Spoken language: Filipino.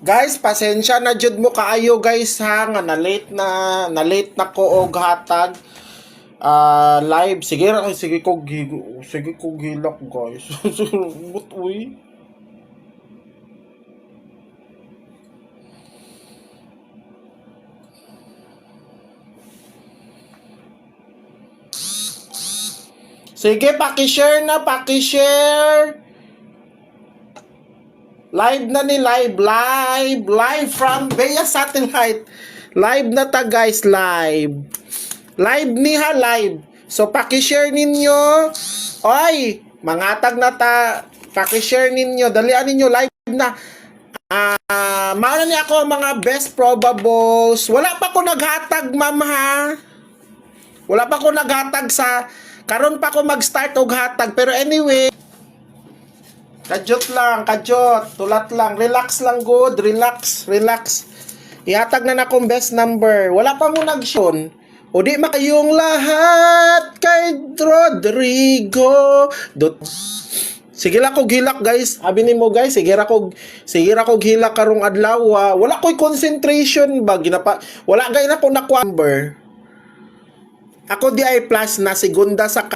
Guys, pasensya na jud mo kaayo guys ha nga na late na ko og hatag live. Sige ko gilak guys. But uy. Sige, paki-share na, paki-share. Live na ni live from Bea Satellite. Live na ta guys, live. Live ni ha, live. So paki-share ninyo. Oy, mangatag na ta. Paki-share ninyo. Dalian ninyo live na. Mauna ni ako mga best probables. Wala pa ko naghatag, ma'am ha. Wala pa ko naghatag sa karon pa ko mag-start og hatag, pero anyway, kadyot, tulat lang, relax lang good, relax. Ihatag na akong best number. Wala pa mo nag-shon. O di makayong lahat kay Rodrigo. Sige ra ko hilak guys. Abi nimo guys, sige ra ko hilak karong adlaw. Wala ko'y concentration ba ginapa. Wala gay na ko na number. Ako di ay plus na segunda sa